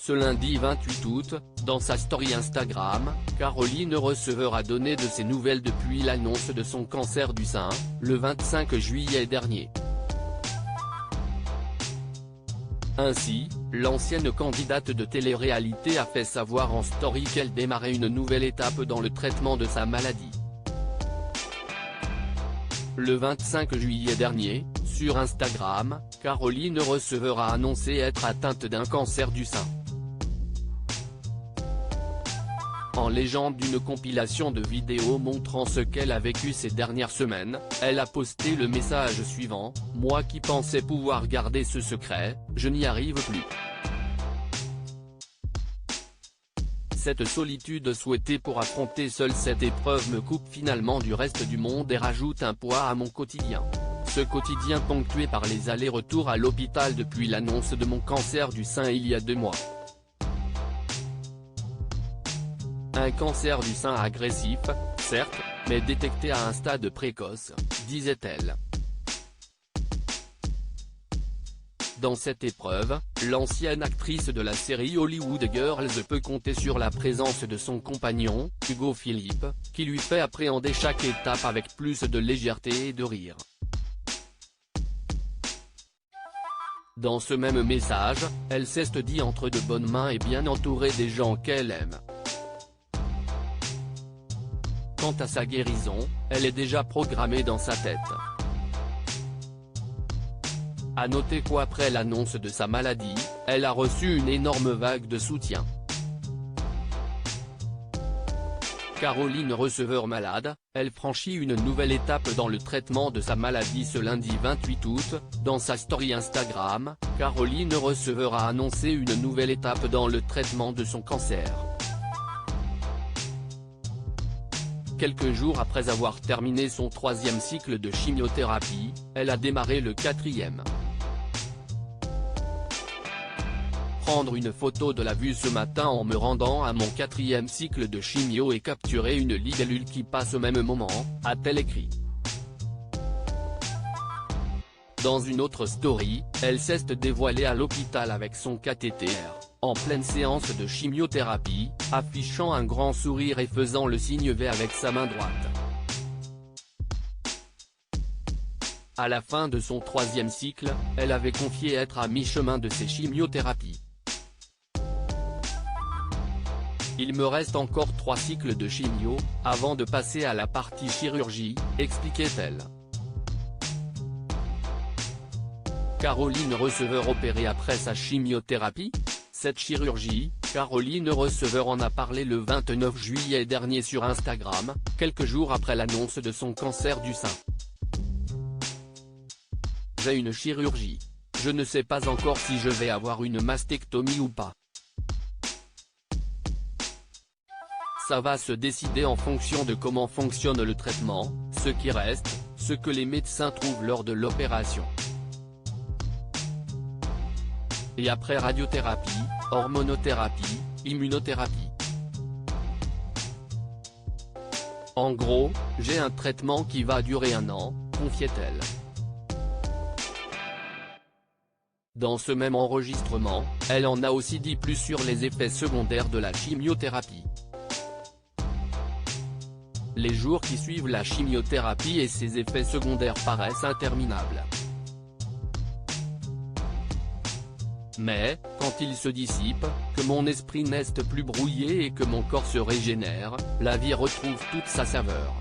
Ce lundi 28 août, dans sa story Instagram, Caroline Receveur a donné de ses nouvelles depuis l'annonce de son cancer du sein, le 25 juillet dernier. Ainsi, l'ancienne candidate de télé-réalité a fait savoir en story qu'elle démarrait une nouvelle étape dans le traitement de sa maladie. Le 25 juillet dernier, sur Instagram, Caroline Receveur a annoncé être atteinte d'un cancer du sein. En légende d'une compilation de vidéos montrant ce qu'elle a vécu ces dernières semaines, elle a posté le message suivant: « Moi qui pensais pouvoir garder ce secret, je n'y arrive plus. Cette solitude souhaitée pour affronter seule cette épreuve me coupe finalement du reste du monde et rajoute un poids à mon quotidien. Ce quotidien ponctué par les allers-retours à l'hôpital depuis l'annonce de mon cancer du sein il y a 2 mois. Un cancer du sein agressif, certes, mais détecté à un stade précoce, disait-elle. Dans cette épreuve, l'ancienne actrice de la série Hollywood Girls peut compter sur la présence de son compagnon, Hugo Philippe, qui lui fait appréhender chaque étape avec plus de légèreté et de rire. Dans ce même message, elle s'est dit entre de bonnes mains et bien entourée des gens qu'elle aime. Quant à sa guérison, elle est déjà programmée dans sa tête. À noter qu'après l'annonce de sa maladie, elle a reçu une énorme vague de soutien. Caroline Receveur malade, elle franchit une nouvelle étape dans le traitement de sa maladie ce lundi 28 août, dans sa story Instagram, Caroline Receveur a annoncé une nouvelle étape dans le traitement de son cancer. Quelques jours après avoir terminé son 3e cycle de chimiothérapie, elle a démarré le 4e. Prendre une photo de la vue ce matin en me rendant à mon 4e cycle de chimio et capturer une libellule qui passe au même moment, a-t-elle écrit. Dans une autre story, elle s'est dévoilée à l'hôpital avec son cathéter, en pleine séance de chimiothérapie, affichant un grand sourire et faisant le signe V avec sa main droite. À la fin de son 3e cycle, elle avait confié être à mi-chemin de ses chimiothérapies. Il me reste encore 3 cycles de chimio, avant de passer à la partie chirurgie, expliquait-elle. Caroline Receveur opérée après sa chimiothérapie? Cette chirurgie, Caroline Receveur en a parlé le 29 juillet dernier sur Instagram, quelques jours après l'annonce de son cancer du sein. J'ai une chirurgie. Je ne sais pas encore si je vais avoir une mastectomie ou pas. Ça va se décider en fonction de comment fonctionne le traitement, ce qui reste, ce que les médecins trouvent lors de l'opération. Et après radiothérapie, hormonothérapie, immunothérapie. En gros, j'ai un traitement qui va durer 1 an, confiait-elle. Dans ce même enregistrement, elle en a aussi dit plus sur les effets secondaires de la chimiothérapie. Les jours qui suivent la chimiothérapie et ses effets secondaires paraissent interminables. Mais, quand ils se dissipent, que mon esprit n'est plus brouillé et que mon corps se régénère, la vie retrouve toute sa saveur.